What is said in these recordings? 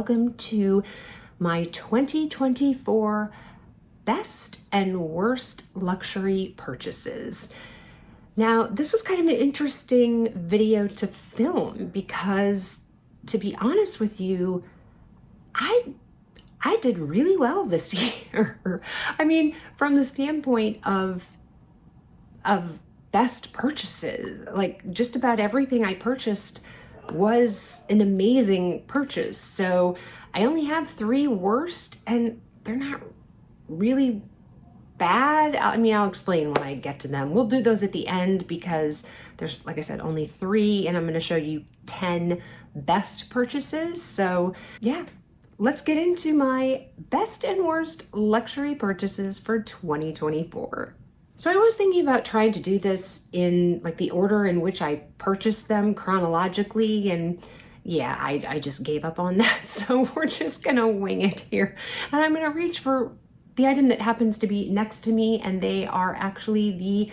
welcome to my 2024 best and worst luxury purchases. Now, this was kind of an interesting video to film because, to be honest with you, I did really well this year. I mean, from the standpoint of best purchases, like just about everything I purchased was an amazing purchase. So I only have 3 worst, and they're not really bad. I mean, I'll explain when I get to them. We'll do those at the end because there's, like I said, only 3, and I'm going to show you 10 best purchases. So yeah, let's get into my best and worst luxury purchases for 2024. So I was thinking about trying to do this in like the order in which I purchased them chronologically, and yeah, I just gave up on that. So we're just gonna wing it here. And I'm gonna reach for the item that happens to be next to me, and they are actually the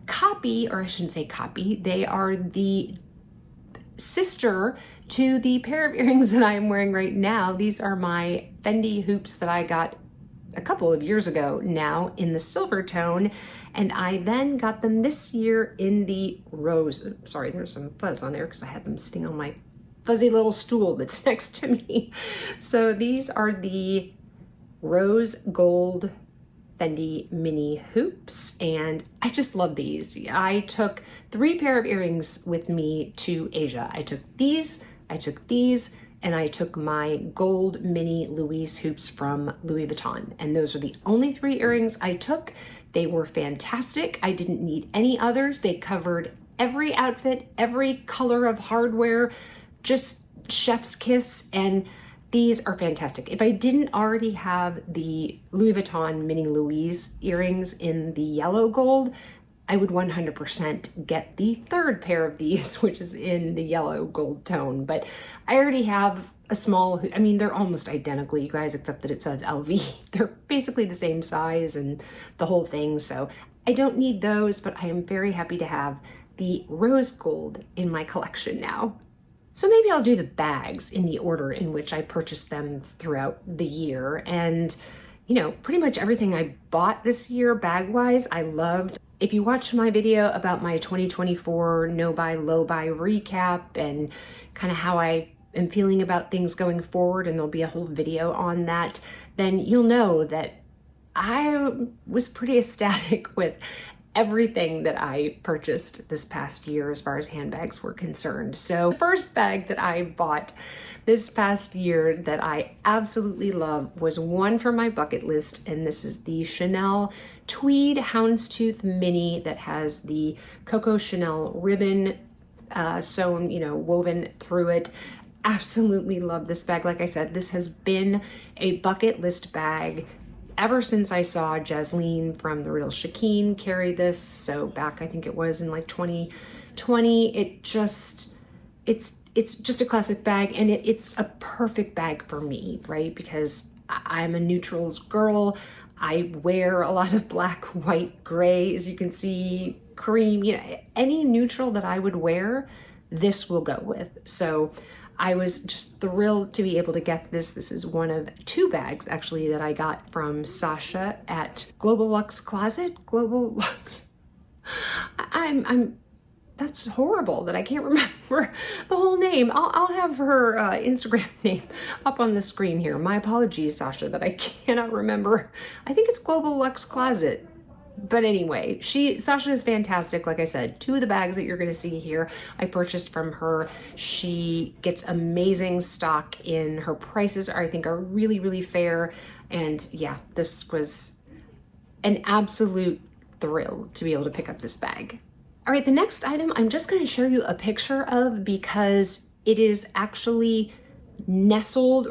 copy, or I shouldn't say copy, they are the sister to the pair of earrings that I'm wearing right now. These are my Fendi hoops that I got a couple of years ago now in the silver tone, and I then got them this year in the rose. Sorry, there's some fuzz on there because I had them sitting on my fuzzy little stool that's next to me. So these are the rose gold Fendi mini hoops, and I just love these. I took 3 pair of earrings with me to Asia. I took these, and I took my gold mini Louise hoops from Louis Vuitton. And those are the only 3 earrings I took. They were fantastic. I didn't need any others. They covered every outfit, every color of hardware, just chef's kiss, and these are fantastic. If I didn't already have the Louis Vuitton mini Louise earrings in the yellow gold, I would 100% get the 3rd pair of these, which is in the yellow gold tone. But I already have a small, I mean, they're almost identical, you guys, except that it says LV. They're basically the same size and the whole thing. So I don't need those, but I am very happy to have the rose gold in my collection now. So maybe I'll do the bags in the order in which I purchased them throughout the year. And, you know, pretty much everything I bought this year bag-wise, I loved. If you watched my video about my 2024 no buy, low buy recap and kind of how I am feeling about things going forward, and there'll be a whole video on that, then you'll know that I was pretty ecstatic with everything that I purchased this past year as far as handbags were concerned. So the first bag that I bought this past year that I absolutely love was one from my bucket list, and this is the Chanel Tweed Houndstooth Mini that has the Coco Chanel ribbon sewn, woven through it. Absolutely love this bag. Like I said, this has been a bucket list bag ever since I saw Jasleen from The Real Shakeen carry this. So back, I think it was in like 2020. It's just a classic bag, and it's a perfect bag for me, right? Because I'm a neutrals girl. I wear a lot of black, white, gray, as you can see, cream, any neutral that I would wear, this will go with. So I was just thrilled to be able to get this. This is one of 2 bags actually that I got from Sasha at Global Luxe Closet. Global Luxe. That's horrible that I can't remember the whole name. I'll have her Instagram name up on the screen here. My apologies, Sasha, that I cannot remember. I think it's Global Luxe Closet. But anyway, Sasha is fantastic. Like I said, 2 of the bags that you're going to see here, I purchased from her. She gets amazing stock in. Her prices I think are really, really fair. And yeah, this was an absolute thrill to be able to pick up this bag. All right, the next item I'm just going to show you a picture of because it is actually nestled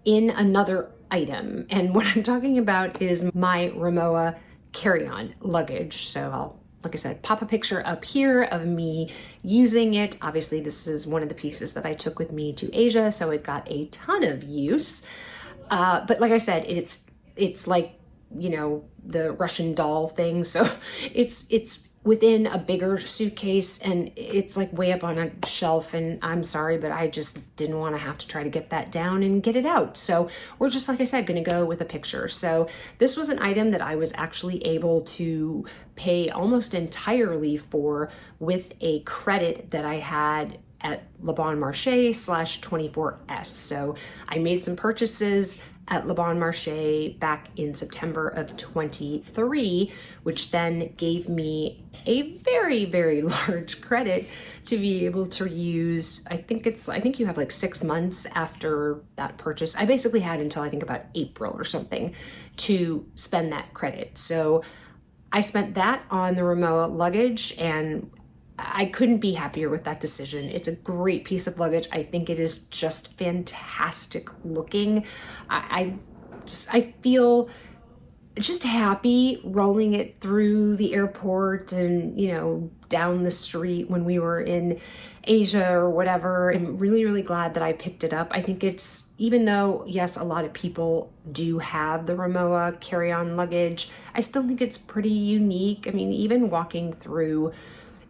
in another item. And what I'm talking about is my Rimowa carry-on luggage. So I'll, like I said, pop a picture up here of me using it. Obviously, this is one of the pieces that I took with me to Asia, so it got a ton of use. But like I said, it's like, the Russian doll thing. So it's within a bigger suitcase, and it's like way up on a shelf, and I'm sorry, but I just didn't want to have to try to get that down and get it out. So we're just, like I said, going to go with a picture. So this was an item that I was actually able to pay almost entirely for with a credit that I had at Le Bon Marché / 24S. So I made some purchases at Le Bon Marché back in September of 23, which then gave me a very, very large credit to be able to use. I think you have like 6 months after that purchase. I basically had until I think about April or something to spend that credit. So I spent that on the Rimowa luggage, and I couldn't be happier with that decision. It's a great piece of luggage. I think it is just fantastic looking. I feel just happy rolling it through the airport and, down the street when we were in Asia or whatever. I'm really, really glad that I picked it up. I think it's, even though, yes, a lot of people do have the Rimowa carry-on luggage, I still think it's pretty unique. I mean, even walking through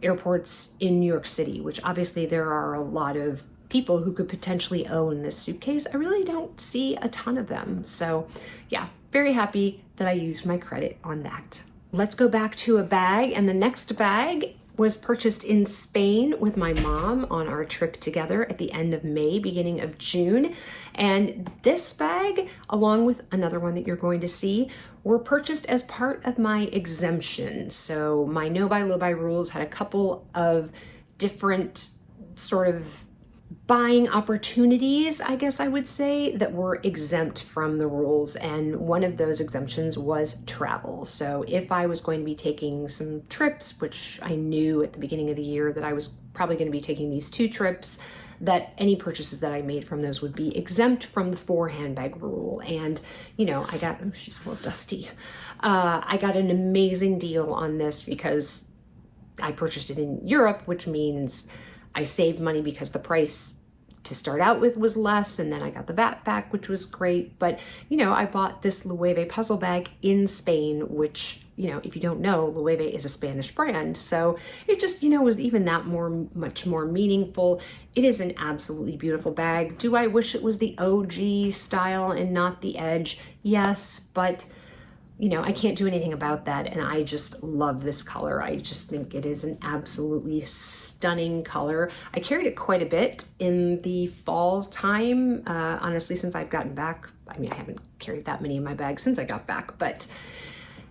airports in New York City, which obviously there are a lot of people who could potentially own this suitcase, I really don't see a ton of them. So yeah, very happy that I used my credit on that. Let's go back to a bag, and the next bag was purchased in Spain with my mom on our trip together at the end of May, beginning of June. And this bag, along with another one that you're going to see, were purchased as part of my exemption. So my no buy, low buy rules had a couple of different sort of buying opportunities, I guess I would say, that were exempt from the rules. And one of those exemptions was travel. So if I was going to be taking some trips, which I knew at the beginning of the year that I was probably going to be taking these 2 trips, that any purchases that I made from those would be exempt from the 4 handbag rule. And, I got, oh, she's a little dusty. I got an amazing deal on this because I purchased it in Europe, which means I saved money because the price to start out with was less, and then I got the VAT back, which was great. But, I bought this Loewe puzzle bag in Spain, which, if you don't know, Loewe is a Spanish brand. So it just, was even that much more meaningful. It is an absolutely beautiful bag. Do I wish it was the OG style and not the Edge? Yes, but I can't do anything about that, and I just love this color. I just think it is an absolutely stunning color. I carried it quite a bit in the fall time, honestly, since I've gotten back. I mean, I haven't carried that many in my bag since I got back, but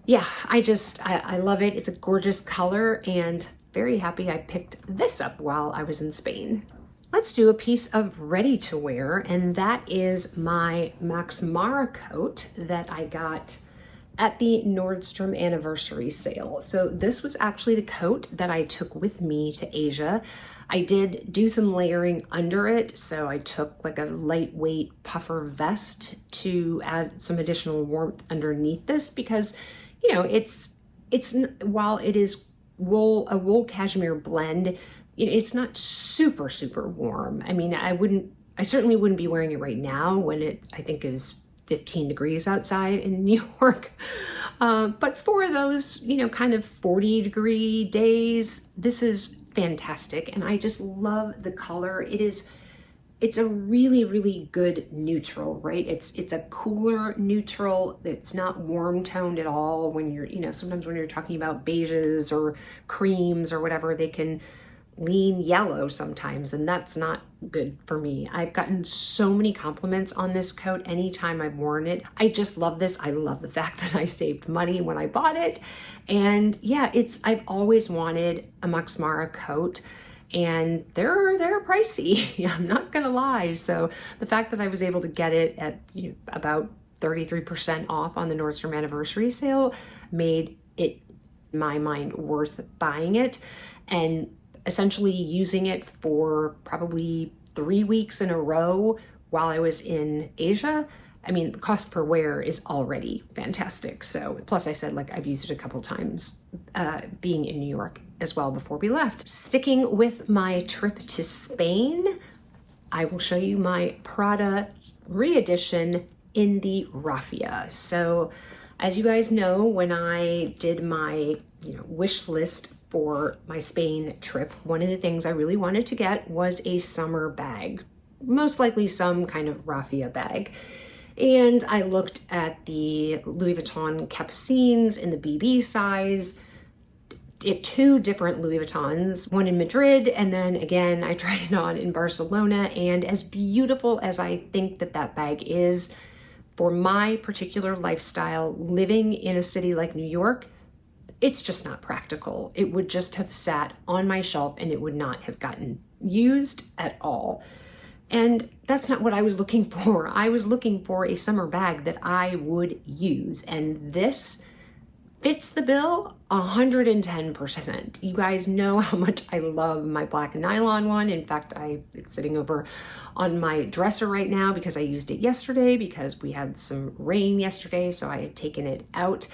yeah, I love it. It's a gorgeous color, and very happy I picked this up while I was in Spain. Let's do a piece of ready to wear, and that is my Max Mara coat that I got at the Nordstrom anniversary sale. So this was actually the coat that I took with me to Asia. I did do some layering under it. So I took like a lightweight puffer vest to add some additional warmth underneath this because, it's while it is a wool cashmere blend, it's not super, super warm. I mean, I certainly wouldn't be wearing it right now when I think is 15 degrees outside in New York. But for those, kind of 40-degree days, this is fantastic. And I just love the color. It's a really, really good neutral, right? It's a cooler neutral. It's not warm toned at all. When you're, sometimes when you're talking about beiges or creams or whatever, they can lean yellow sometimes, and that's not good for me. I've gotten so many compliments on this coat anytime I've worn it. I just love this. I love the fact that I saved money when I bought it. And yeah, I've always wanted a Max Mara coat, and they're pricey. I'm not gonna lie. So the fact that I was able to get it at about 33% off on the Nordstrom anniversary sale made it, in my mind, worth buying it. And essentially using it for probably 3 weeks in a row while I was in Asia. I mean, the cost per wear is already fantastic. So plus I said, I've used it a couple times being in New York as well before we left. Sticking with my trip to Spain, I will show you my Prada re-edition in the raffia. So as you guys know, when I did my wish list for my Spain trip, one of the things I really wanted to get was a summer bag, most likely some kind of raffia bag. And I looked at the Louis Vuitton Capucines in the BB size, two different Louis Vuittons, one in Madrid, and then again, I tried it on in Barcelona. And as beautiful as I think that that bag is, for my particular lifestyle, living in a city like New York, it's just not practical. It would just have sat on my shelf and it would not have gotten used at all. And that's not what I was looking for. I was looking for a summer bag that I would use. And this fits the bill 110%. You guys know how much I love my black nylon one. In fact, it's sitting over on my dresser right now because I used it yesterday because we had some rain yesterday, so I had taken it out.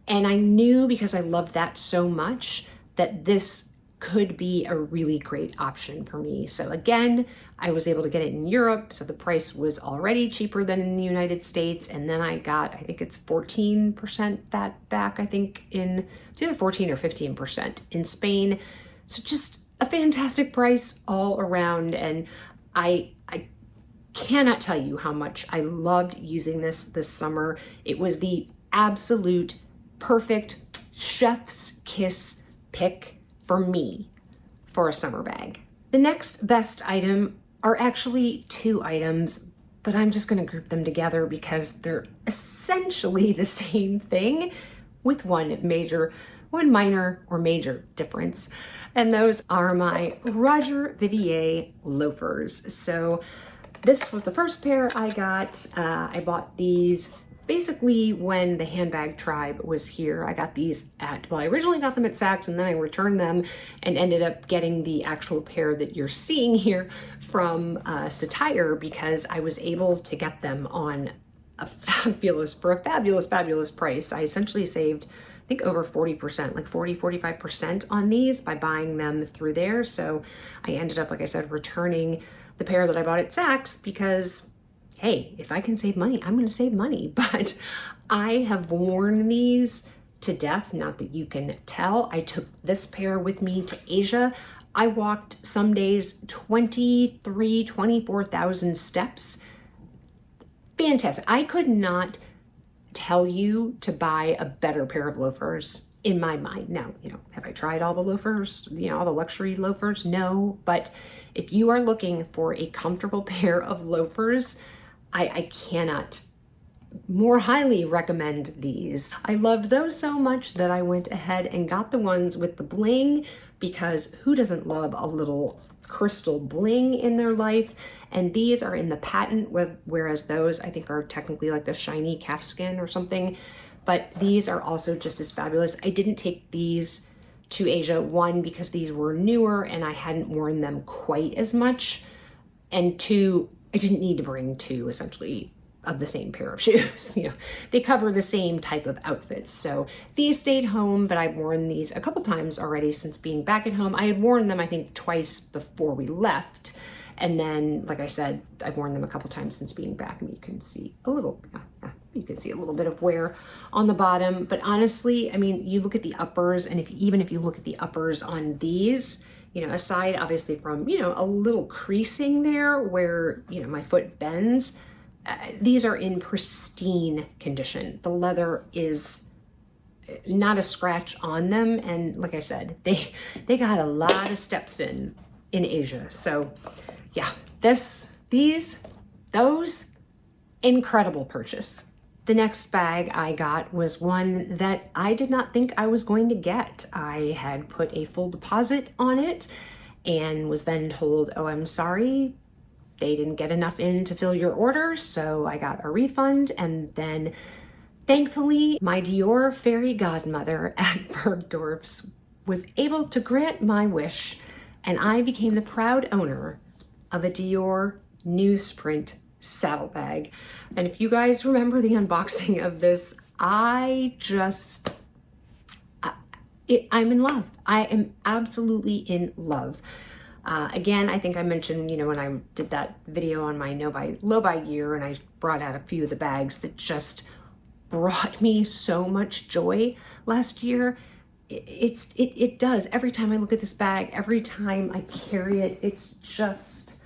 And I knew, because I loved that so much, that this could be a really great option for me. So again, I was able to get it in Europe, so the price was already cheaper than in the United States. And then I got, I think it's 14% that back, I think it's either 14 or 15% in Spain. So just a fantastic price all around. And I cannot tell you how much I loved using this summer. It was the absolute perfect chef's kiss pick for me for a summer bag. The next best item are actually two items, but I'm just going to group them together because they're essentially the same thing with one minor or major difference. And those are my Roger Vivier loafers. So this was the first pair I got. I bought these basically when the handbag tribe was here. I got these I originally got them at Saks, and then I returned them and ended up getting the actual pair that you're seeing here from Satire because I was able to get them on a fabulous price. I essentially saved, I think, over 40%, like 45% on these by buying them through there. So I ended up, like I said, returning the pair that I bought at Saks because, hey, if I can save money, I'm going to save money. But I have worn these to death. Not that you can tell. I took this pair with me to Asia. I walked some days 24,000 steps. Fantastic. I could not tell you to buy a better pair of loafers in my mind. Now, have I tried all the loafers, all the luxury loafers? No. But if you are looking for a comfortable pair of loafers, I cannot more highly recommend these. I loved those so much that I went ahead and got the ones with the bling, because who doesn't love a little crystal bling in their life? And these are in the patent, whereas those I think are technically like the shiny calfskin or something. But these are also just as fabulous. I didn't take these to Asia, one, because these were newer and I hadn't worn them quite as much, and two, I didn't need to bring two essentially of the same pair of shoes. They cover the same type of outfits. So these stayed home, but I've worn these a couple times already since being back at home. I had worn them, I think, twice before we left. And then, like I said, I've worn them a couple times since being back, and you can see a little bit of wear on the bottom. But honestly, I mean, you look at the uppers, and even if you look at the uppers on these, aside obviously from, a little creasing there where, my foot bends, these are in pristine condition. The leather is not a scratch on them. And like I said, they got a lot of steps in Asia. So yeah, those, incredible purchase. The next bag I got was one that I did not think I was going to get. I had put a full deposit on it and was then told, oh, I'm sorry, they didn't get enough in to fill your order. So I got a refund. And then thankfully, my Dior fairy godmother at Bergdorf's was able to grant my wish, and I became the proud owner of a Dior newsprint saddlebag. And if you guys remember the unboxing of this, I'm in love. I am absolutely in love. Again, I think I mentioned, when I did that video on my low buy year, and I brought out a few of the bags that just brought me so much joy last year. it does. Every time I look at this bag, every time I carry it, it's just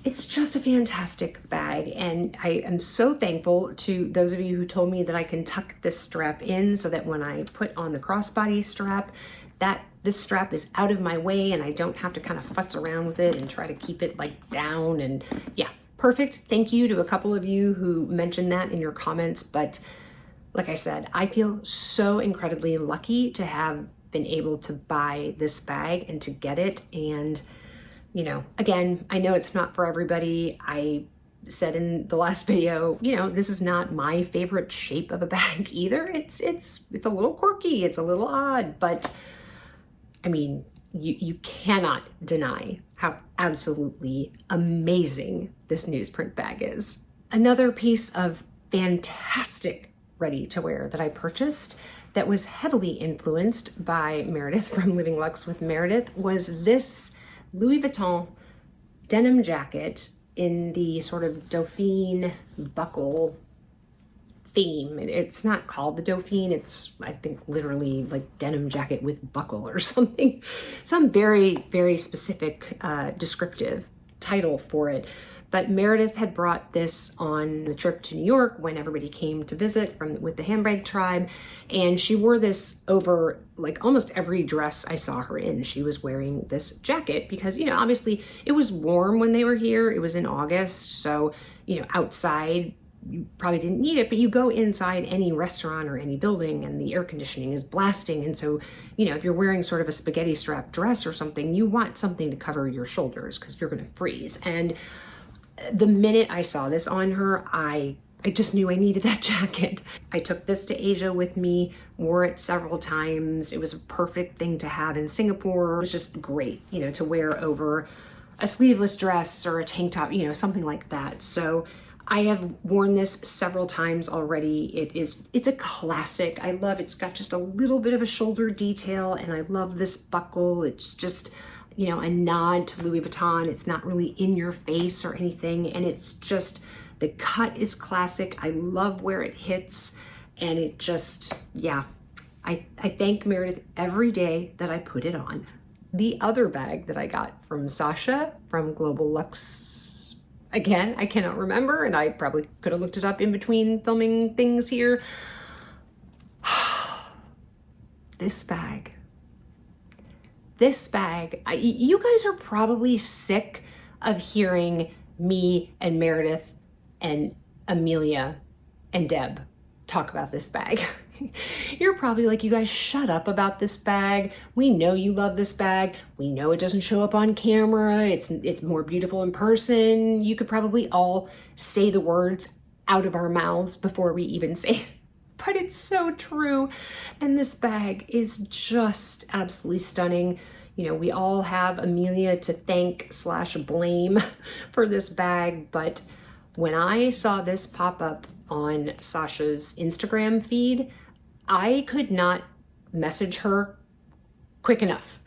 a fantastic bag. And I am so thankful to those of you who told me that I can tuck this strap in so that when I put on the crossbody strap, that this strap is out of my way and I don't have to kind of futz around with it and try to keep it like down. And yeah, perfect. Thank you to a couple of you who mentioned that in your comments. But like I said, I feel so incredibly lucky to have been able to buy this bag and to get it. And, you know, again, I know it's not for everybody. I said in the last video, you know, this is not my favorite shape of a bag either. It's a little quirky, it's a little odd, but I mean, you cannot deny how absolutely amazing this newsprint bag is. Another piece of fantastic ready-to-wear that I purchased that was heavily influenced by Meredith from Living Luxe with Meredith was this Louis Vuitton denim jacket in the sort of Dauphine buckle theme. It's not called the Dauphine, it's I think literally like denim jacket with buckle or something. Some very, very specific descriptive title for it. But Meredith had brought this on the trip to New York when everybody came to visit with the handbag tribe. And she wore this over like almost every dress I saw her in. She was wearing this jacket because, you know, obviously it was warm when they were here. It was in August. So, you know, outside, you probably didn't need it, but you go inside any restaurant or any building and the air conditioning is blasting. And so, you know, if you're wearing sort of a spaghetti strap dress or something, you want something to cover your shoulders because you're going to freeze. And the minute I saw this on her, I just knew I needed that jacket. I took this to Asia with me, wore it several times. It was a perfect thing to have in Singapore. It was just great, you know, to wear over a sleeveless dress or a tank top, you know, something like that. So I have worn this several times already. It's a classic. I love, it's got just a little bit of a shoulder detail and I love this buckle. It's just, you know, a nod to Louis Vuitton. It's not really in your face or anything. And it's just, the cut is classic. I love where it hits. And it just, yeah, I thank Meredith every day that I put it on. The other bag that I got from Sasha from Global Luxe, again, I cannot remember. And I probably could have looked it up in between filming things here. This bag. You guys are probably sick of hearing me and Meredith and Amelia and Deb talk about this bag. You're probably like, you guys shut up about this bag. We know you love this bag. We know it doesn't show up on camera. It's more beautiful in person. You could probably all say the words out of our mouths before we even say it. But it's so true. And this bag is just absolutely stunning. You know, we all have Amelia to thank / blame for this bag. But when I saw this pop up on Sasha's Instagram feed, I could not message her quick enough.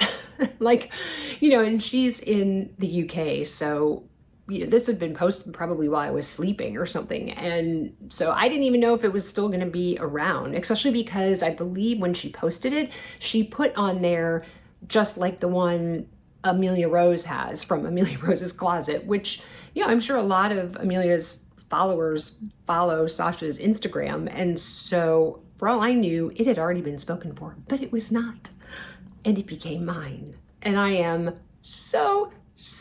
Like, you know, and she's in the UK, so you know, this had been posted probably while I was sleeping or something. And so I didn't even know if it was still going to be around, especially because I believe when she posted it, she put on there just like the one Amelia Rose has from Amelia Rose's Closet, which, you know, I'm sure a lot of Amelia's followers follow Sasha's Instagram. And so for all I knew, it had already been spoken for, but it was not. And it became mine. And I am so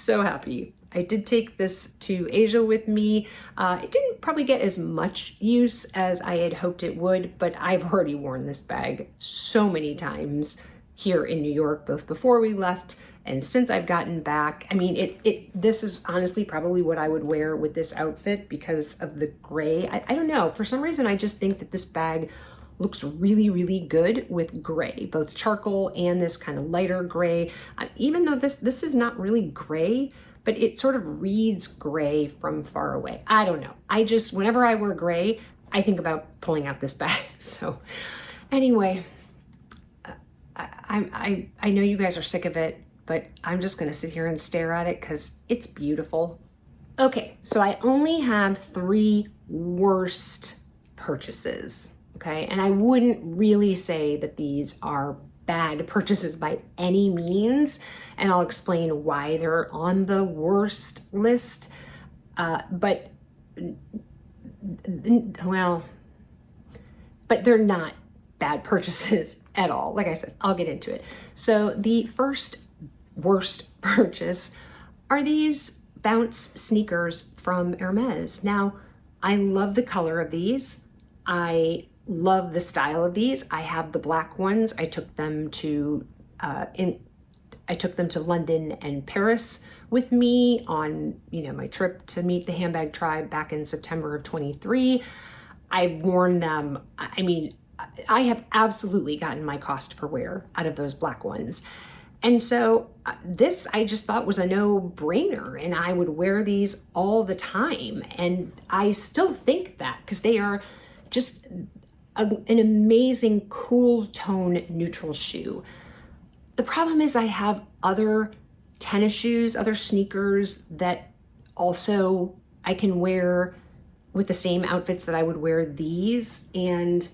happy. I did take this to Asia with me. It didn't probably get as much use as I had hoped it would, but I've already worn this bag so many times here in New York, both before we left and since I've gotten back. I mean, this is honestly probably what I would wear with this outfit because of the gray. I don't know, for some reason I just think that this bag looks really good with gray, both charcoal and this kind of lighter gray. Even though this is not really gray, but it sort of reads gray from far away. I don't know. Whenever I wear gray, I think about pulling out this bag. So anyway, I know you guys are sick of it, but I'm just gonna sit here and stare at it because it's beautiful. Okay, so I only have 3 worst purchases, okay? And I wouldn't really say that these are bad purchases by any means, and I'll explain why they're on the worst list. But they're not bad purchases at all. Like I said, I'll get into it. So the first worst purchase are these Bounce sneakers from Hermes. Now, I love the color of these. I love the style of these. I have the black ones. I took them to London and Paris with me on, my trip to meet the handbag tribe back in September of 23. I've worn them. I mean, I have absolutely gotten my cost per wear out of those black ones. And so this I just thought was a no-brainer, and I would wear these all the time. And I still think that because they are just an amazing cool tone neutral shoe. The problem is I have other tennis shoes, other sneakers that also I can wear with the same outfits that I would wear these. And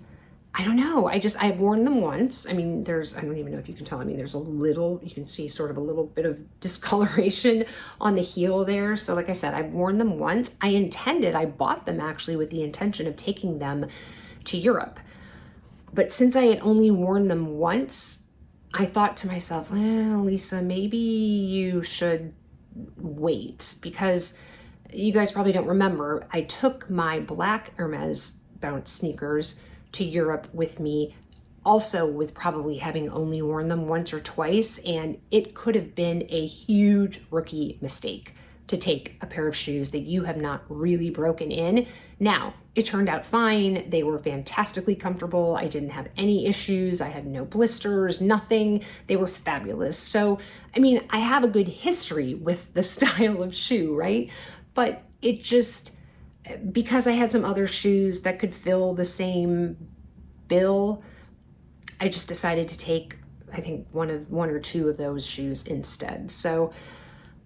I don't know. I've worn them once. I mean, I don't even know if you can tell. I mean, you can see sort of a little bit of discoloration on the heel there. So like I said, I've worn them once. I bought them actually with the intention of taking them to Europe. But since I had only worn them once, I thought to myself, Lisa, maybe you should wait, because you guys probably don't remember, I took my black Hermes Bounce sneakers to Europe with me, also with probably having only worn them once or twice, and it could have been a huge rookie mistake to take a pair of shoes that you have not really broken in. Now, it turned out fine. They were fantastically comfortable. I didn't have any issues. I had no blisters, nothing. They were fabulous. So, I mean, I have a good history with the style of shoe, right? But it just, because I had some other shoes that could fill the same bill, I just decided to take, I think, one or two of those shoes instead. So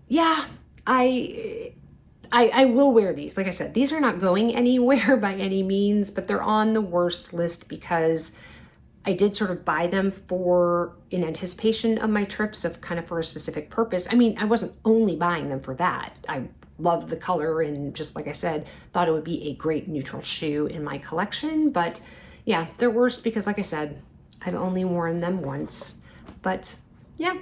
yeah, I will wear these. Like I said, these are not going anywhere by any means, but they're on the worst list because I did sort of buy them in anticipation of my trips, of kind of for a specific purpose. I mean, I wasn't only buying them for that. I love the color and, just like I said, thought it would be a great neutral shoe in my collection. But yeah, they're worst because, like I said, I've only worn them once. But yeah,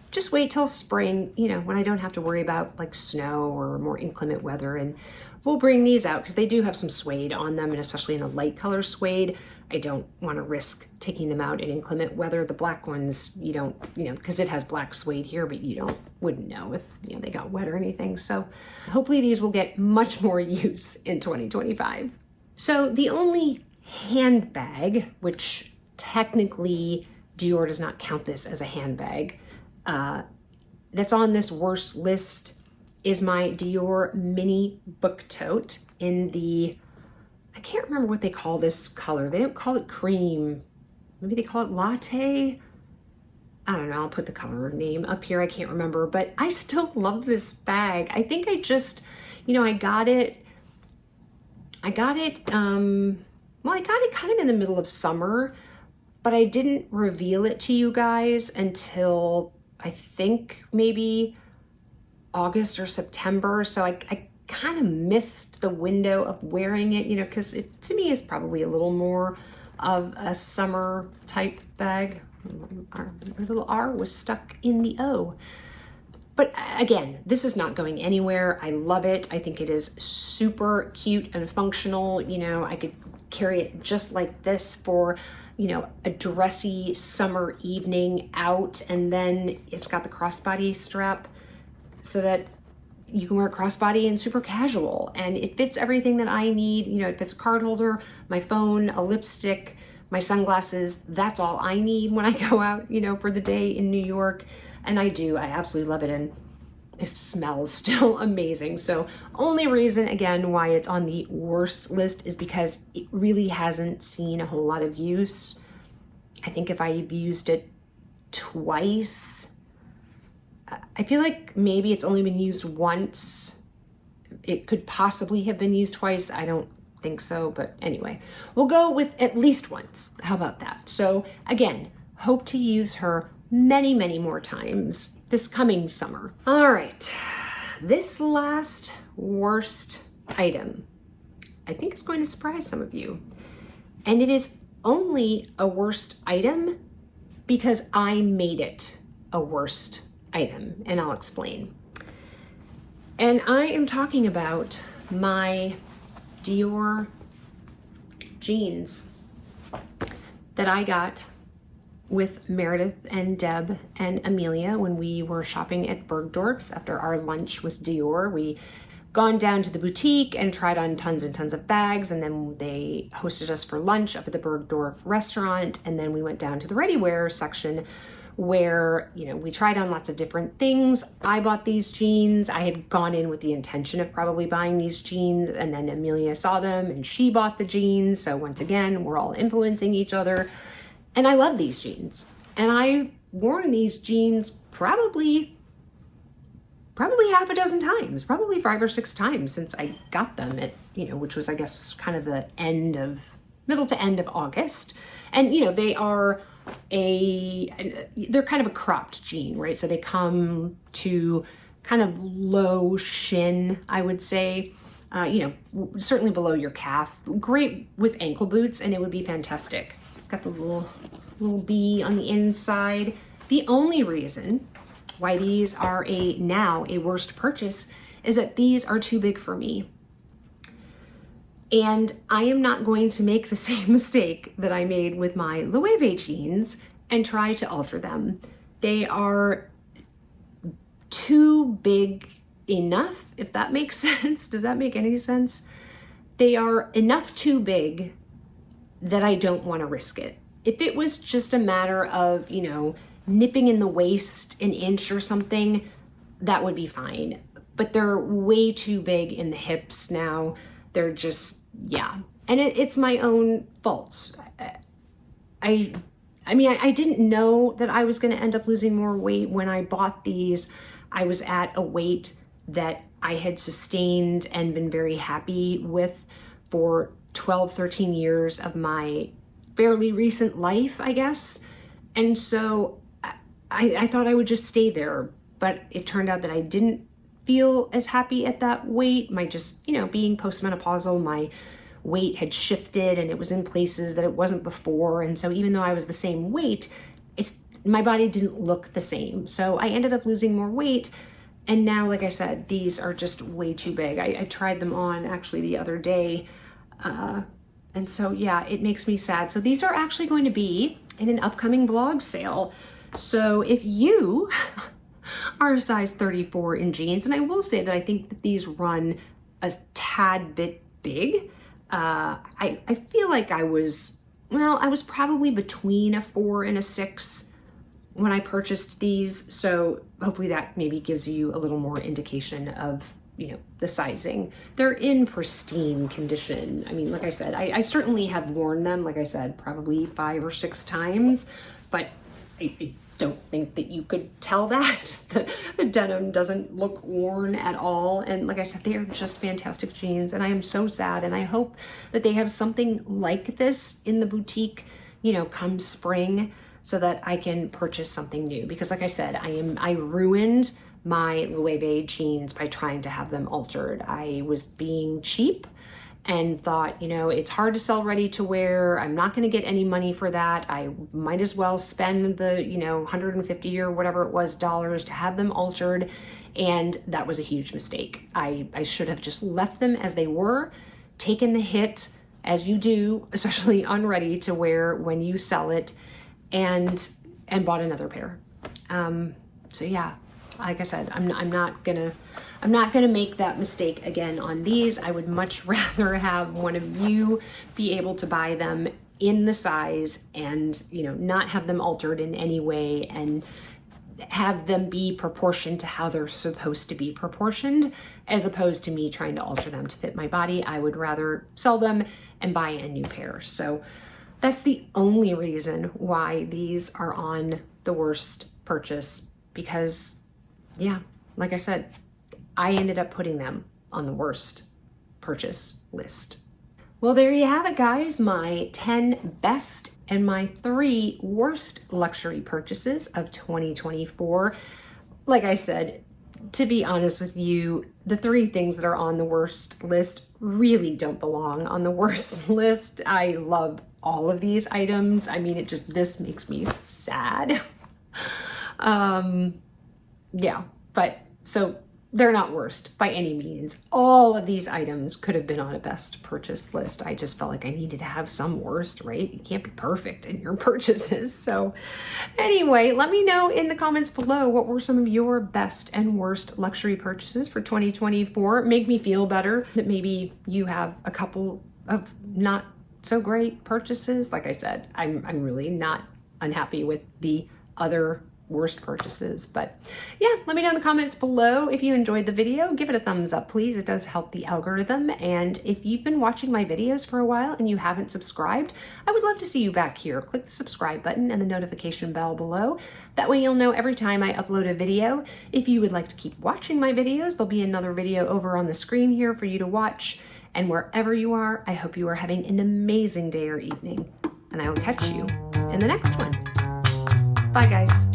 just wait till spring, when I don't have to worry about like snow or more inclement weather, and we'll bring these out because they do have some suede on them, and especially in a light color suede. I don't want to risk taking them out in inclement weather. The black ones, you don't, because it has black suede here, but wouldn't know if, they got wet or anything. So hopefully these will get much more use in 2025. So the only handbag, which technically Dior does not count this as a handbag, that's on this worst list is my Dior mini book tote in the, I can't remember what they call this color. They don't call it cream. Maybe they call it latte. I don't know. I'll put the color name up here. I can't remember, but I still love this bag. I think I just, I got it kind of in the middle of summer, but I didn't reveal it to you guys until I think maybe August or September. So I kind of missed the window of wearing it, because it to me is probably a little more of a summer type bag. Our little R was stuck in the O. But again, this is not going anywhere. I love it. I think it is super cute and functional. I could carry it just like this for, a dressy summer evening out. And then it's got the crossbody strap so that you can wear a crossbody and super casual, and it fits everything that I need. It fits a card holder, my phone, a lipstick, my sunglasses. That's all I need when I go out, for the day in New York. And I absolutely love it. And it smells still amazing. So only reason, again, why it's on the worst list is because it really hasn't seen a whole lot of use. I think if I've used it twice, I feel like maybe it's only been used once. It could possibly have been used twice. I don't think so, but anyway, we'll go with at least once. How about that? So again, hope to use her many, many more times this coming summer. All right, this last worst item, I think is going to surprise some of you. And it is only a worst item because I made it a worst item, and I'll explain. And I am talking about my Dior jeans that I got with Meredith and Deb and Amelia when we were shopping at Bergdorf's after our lunch with Dior. We gone down to the boutique and tried on tons and tons of bags, and then they hosted us for lunch up at the Bergdorf restaurant, and then we went down to the ready-wear section where, you know, we tried on lots of different things. I bought these jeans. I had gone in with the intention of probably buying these jeans, and then Amelia saw them and she bought the jeans. So once again, we're all influencing each other. And I love these jeans. And I've worn these jeans probably half a dozen times, probably 5 or 6 times since I got them at, you know, which was, I guess, kind of the middle to end of August. And, you know, they're kind of a cropped jean, right? So they come to kind of low shin, I would say, you know, certainly below your calf. Great with ankle boots, and it would be fantastic. It's got the little bee on the inside. The only reason why these are now a worst purchase is that these are too big for me. And I am not going to make the same mistake that I made with my Loewe jeans and try to alter them. They are too big enough, if that makes sense. Does that make any sense? They are enough too big that I don't want to risk it. If it was just a matter of, you know, nipping in the waist an inch or something, that would be fine. But they're way too big in the hips now. They're just, yeah. And it's my own fault. I mean, I didn't know that I was going to end up losing more weight when I bought these. I was at a weight that I had sustained and been very happy with for 12, 13 years of my fairly recent life, I guess. And so I thought I would just stay there, but it turned out that I didn't feel as happy at that weight. My just, you know, being postmenopausal, my weight had shifted and it was in places that it wasn't before. And so even though I was the same weight, my body didn't look the same. So I ended up losing more weight. And now, like I said, these are just way too big. I tried them on actually the other day. And so, yeah, it makes me sad. So these are actually going to be in an upcoming vlog sale. So if you are a size 34 in jeans, and I will say that I think that these run a tad bit big. I feel like I was probably between a 4 and a 6 when I purchased these. So hopefully that maybe gives you a little more indication of, you know, the sizing. They're in pristine condition. I mean, like I said, I certainly have worn them, like I said, probably 5 or 6 times, but I don't think that you could tell that. The denim doesn't look worn at all. And like I said, they are just fantastic jeans, and I am so sad. And I hope that they have something like this in the boutique, you know, come spring, so that I can purchase something new. Because like I said, I ruined my Loewe jeans by trying to have them altered. I was being cheap and thought, you know, it's hard to sell ready to wear. I'm not going to get any money for that. I might as well spend the, you know, $150 or whatever it was dollars to have them altered. And that was a huge mistake. I should have just left them as they were, taken the hit as you do, especially on ready to wear when you sell it, and bought another pair. So yeah, like I said, I'm not gonna make that mistake again on these. I would much rather have one of you be able to buy them in the size and, you know, not have them altered in any way, and have them be proportioned to how they're supposed to be proportioned, as opposed to me trying to alter them to fit my body. I would rather sell them and buy a new pair. So that's the only reason why these are on the worst purchase, because yeah, like I said, I ended up putting them on the worst purchase list. Well, there you have it, guys. My 10 best and my 3 worst luxury purchases of 2024. Like I said, to be honest with you, the 3 things that are on the worst list really don't belong on the worst list. I love all of these items. I mean, this makes me sad. Yeah, but so they're not worst by any means. All of these items could have been on a best purchase list. I just felt like I needed to have some worst, right? You can't be perfect in your purchases. So anyway, let me know in the comments below what were some of your best and worst luxury purchases for 2024. Make me feel better that maybe you have a couple of not so great purchases. Like I said, I'm really not unhappy with the other worst purchases. But yeah, let me know in the comments below if you enjoyed the video. Give it a thumbs up, please. It does help the algorithm. And if you've been watching my videos for a while and you haven't subscribed, I would love to see you back here. Click the subscribe button and the notification bell below. That way you'll know every time I upload a video. If you would like to keep watching my videos, there'll be another video over on the screen here for you to watch. And wherever you are, I hope you are having an amazing day or evening. And I will catch you in the next one. Bye, guys.